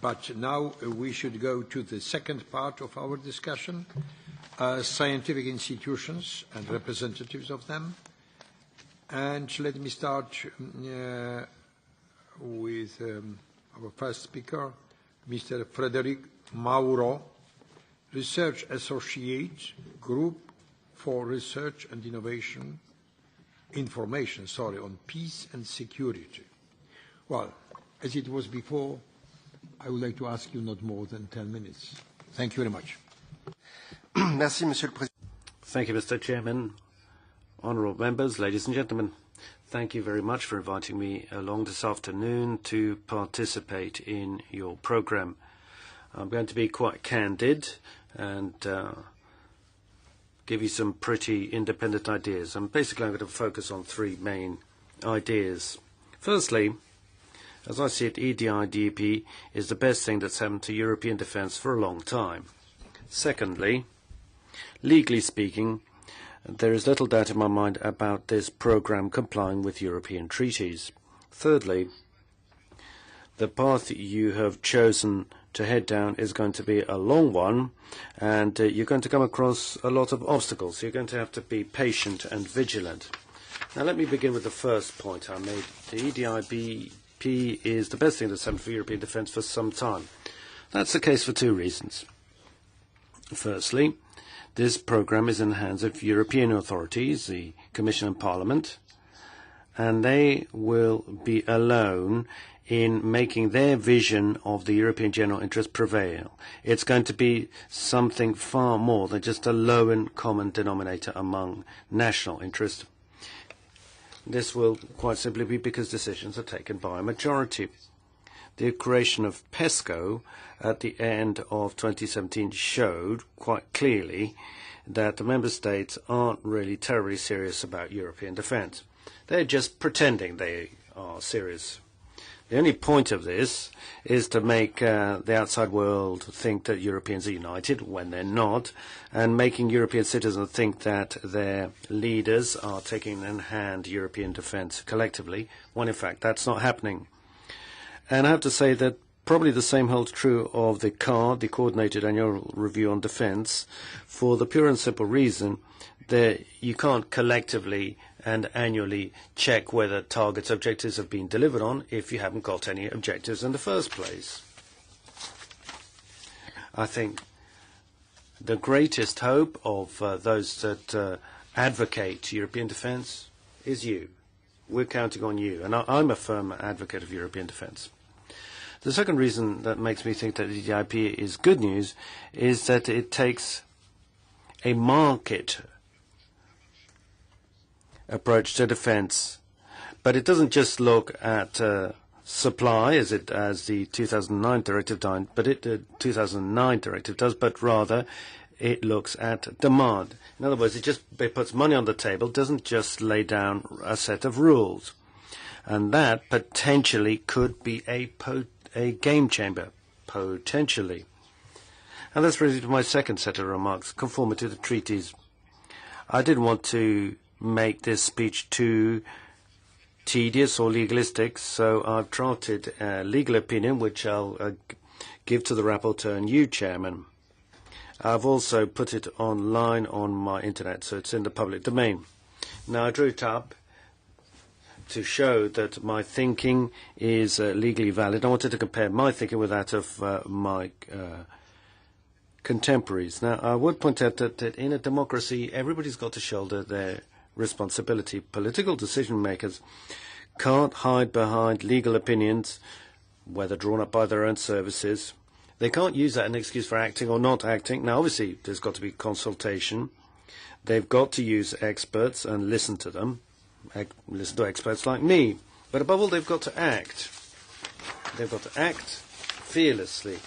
But now we should go to the second part of our discussion, scientific institutions and representatives of them. And let me start with our first speaker, Mr. Frédéric Mauro, Research Associate, Group for Research and Information on Peace and Security. Well, as it was before, I would like to ask you not more than 10 minutes. Thank you very much. Merci, Monsieur le Président. Thank you, Mr. Chairman. Honourable members, ladies and gentlemen, thank you very much for inviting me along this afternoon to participate in your programme. I'm going to be quite candid and give you some pretty independent ideas. And basically, I'm going to focus on three main ideas. Firstly, as I see it, EDIDP is the best thing that's happened to European defence for a long time. Secondly, legally speaking, there is little doubt in my mind about this programme complying with European treaties. Thirdly, the path you have chosen to head down is going to be a long one, and you're going to come across a lot of obstacles. You're going to have to be patient and vigilant. Now, let me begin with the first point I made. The EDIDP is the best thing that's happened for European defence for some time. That's the case for two reasons. Firstly, this programme is in the hands of European authorities, the Commission and Parliament, and they will be alone in making their vision of the European general interest prevail. It's going to be something far more than just a low common denominator among national interests. This will quite simply be because decisions are taken by a majority. The creation of PESCO at the end of 2017 showed quite clearly that the member states aren't really terribly serious about European defence. They're just pretending they are serious. The only point of this is to make the outside world think that Europeans are united when they're not, and making European citizens think that their leaders are taking in hand European defence collectively, when in fact that's not happening. And I have to say that probably the same holds true of the CARD, the Coordinated Annual Review on Defence, for the pure and simple reason that you can't collectively and annually check whether targets objectives have been delivered on if you haven't got any objectives in the first place. I think the greatest hope of those that advocate European defence is you. We're counting on you, and I'm a firm advocate of European defence. The second reason that makes me think that the EDIDP is good news is that it takes a market approach to defence, but it doesn't just look at supply as the 2009 directive does, but rather it looks at demand. In other words, it puts money on the table, doesn't just lay down a set of rules, and that potentially could be a game changer, potentially. And that's really my second set of remarks, conformity to the treaties. I didn't want to make this speech too tedious or legalistic, so I've drafted a legal opinion which I'll give to the rapporteur and you, Chairman. I've also put it online on my internet, so it's in the public domain. Now, I drew it up to show that my thinking is legally valid. I wanted to compare my thinking with that of my contemporaries. Now, I would point out that in a democracy, everybody's got to shoulder their responsibility. Political decision makers can't hide behind legal opinions, whether drawn up by their own services. They can't use that as an excuse for acting or not acting. Now, obviously, there's got to be consultation. They've got to use experts and listen to them, listen to experts like me. But above all, they've got to act. They've got to act fearlessly,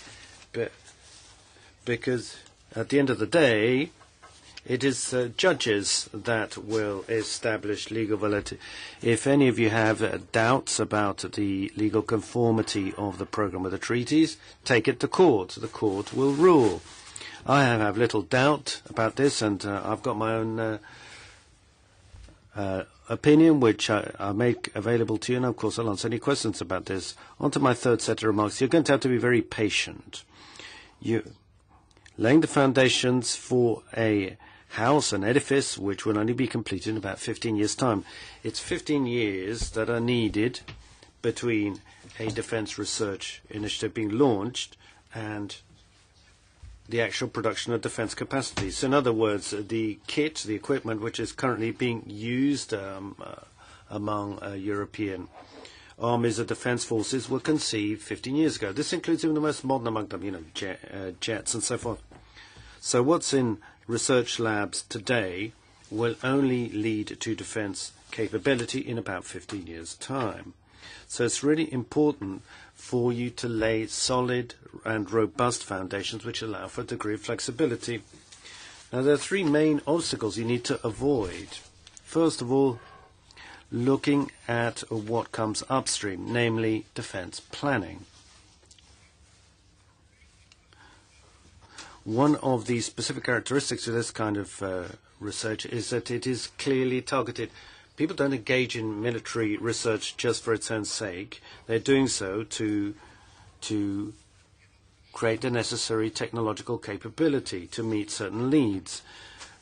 because at the end of the day, it is judges that will establish legal validity. If any of you have doubts about the legal conformity of the programme with the treaties, take it to court. The court will rule. I have little doubt about this, and I've got my own opinion, which I make available to you, and of course I'll answer any questions about this. On to my third set of remarks. You're going to have to be very patient. You're laying the foundations for a house, an edifice, which will only be completed in about 15 years' time. It's 15 years that are needed between a defense research initiative being launched and the actual production of defense capacity. So in other words, the kit, the equipment which is currently being used among European armies of defense forces were conceived 15 years ago. This includes even the most modern among them, jets and so forth. So what's in research labs today will only lead to defense capability in about 15 years' time. So it's really important for you to lay solid and robust foundations which allow for a degree of flexibility. Now, there are three main obstacles you need to avoid. First of all, looking at what comes upstream, namely defense planning. One of the specific characteristics of this kind of research is that it is clearly targeted. People don't engage in military research just for its own sake. They're doing so to create the necessary technological capability to meet certain needs.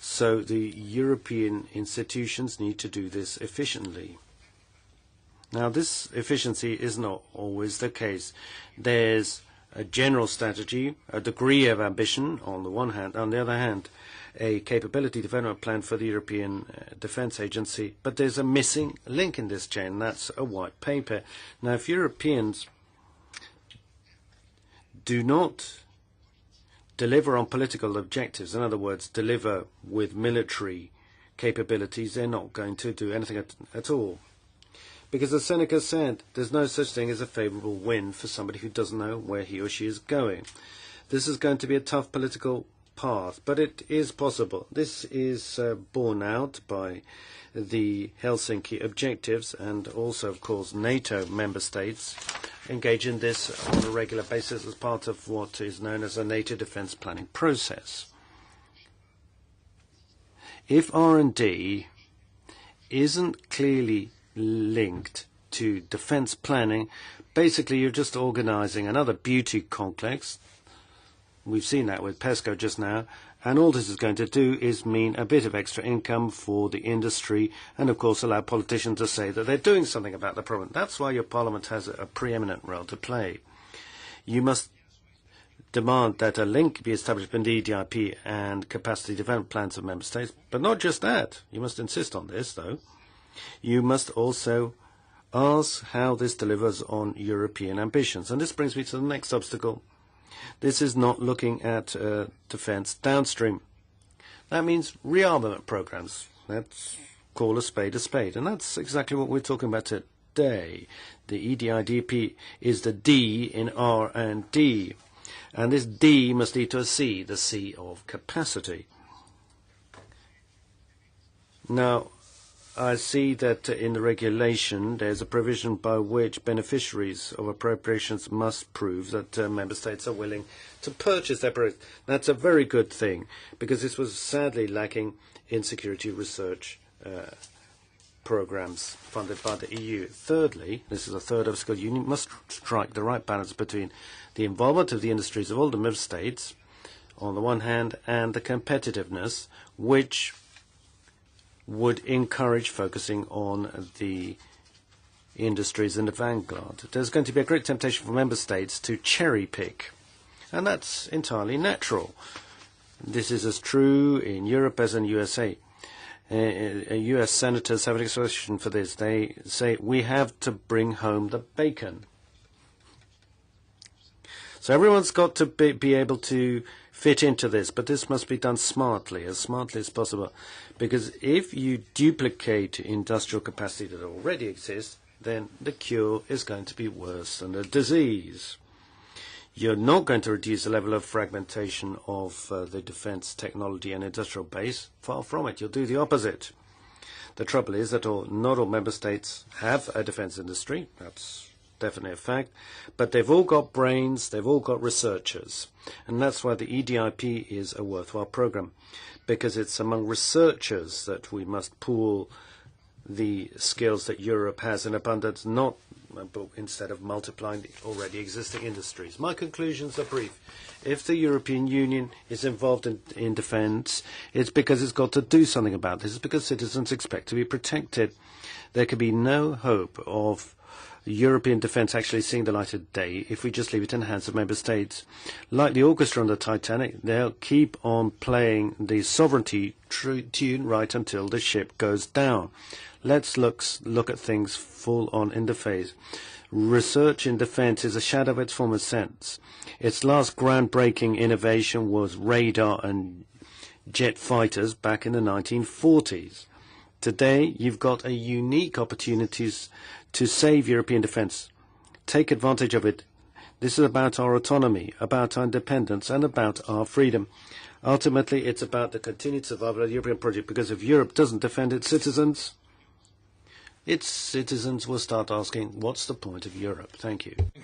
So the European institutions need to do this efficiently. Now, this efficiency is not always the case. There's a general strategy, a degree of ambition on the one hand, on the other hand, a capability development plan for the European Defence Agency, but there's a missing link in this chain, and that's a white paper. Now, if Europeans do not deliver on political objectives, in other words, deliver with military capabilities, they're not going to do anything at all. Because as Seneca said, there's no such thing as a favourable wind for somebody who doesn't know where he or she is going. This is going to be a tough political path, but it is possible. This is borne out by the Helsinki objectives, and also, of course, NATO member states engage in this on a regular basis as part of what is known as a NATO defence planning process. If R&D isn't clearly linked to defence planning, basically you're just organising another beauty complex. We've seen that with PESCO just now, and all this is going to do is mean a bit of extra income for the industry and, of course, allow politicians to say that they're doing something about the problem. That's why your parliament has a preeminent role to play. You must demand that a link be established between the EDIP and capacity development plans of member states, but not just that. You must insist on this, though. You must also ask how this delivers on European ambitions. And this brings me to the next obstacle. This is not looking at defence downstream. That means rearmament programs. Let's call a spade, and that's exactly what we're talking about today. The EDIDP is the D in R&D, and this D must lead to a C, the C of capacity. Now, I see that in the regulation there's a provision by which beneficiaries of appropriations must prove that member states are willing to purchase their products. That's a very good thing, because this was sadly lacking in security research programs funded by the EU. Thirdly, this is a third obstacle, you must strike the right balance between the involvement of the industries of all the member states on the one hand and the competitiveness, which would encourage focusing on the industries in the vanguard. There's going to be a great temptation for member states to cherry pick, and that's entirely natural. This is as true in Europe as in USA. US senators have an expression for this. They say, we have to bring home the bacon. So everyone's got to be able to fit into this, but this must be done smartly as possible. Because if you duplicate industrial capacity that already exists, then the cure is going to be worse than the disease. You're not going to reduce the level of fragmentation of the defense technology and industrial base. Far from it. You'll do the opposite. The trouble is that not all member states have a defense industry. That's definitely a fact. But they've all got brains. They've all got researchers. And that's why the EDIP is a worthwhile program, because it's among researchers that we must pool the skills that Europe has in abundance, not instead of multiplying the already existing industries. My conclusions are brief. If the European Union is involved in defence, it's because it's got to do something about this. It's because citizens expect to be protected. There can be no hope of European defence actually seeing the light of day if we just leave it in the hands of member states. Like the orchestra on the Titanic, they'll keep on playing the sovereignty tune right until the ship goes down. Let's look at things full on in the face. Research in defence is a shadow of its former sense. Its last groundbreaking innovation was radar and jet fighters back in the 1940s. Today, you've got a unique opportunities to save European defence. Take advantage of it. This is about our autonomy, about our independence, and about our freedom. Ultimately, it's about the continued survival of the European project, because if Europe doesn't defend its citizens will start asking, what's the point of Europe? Thank you.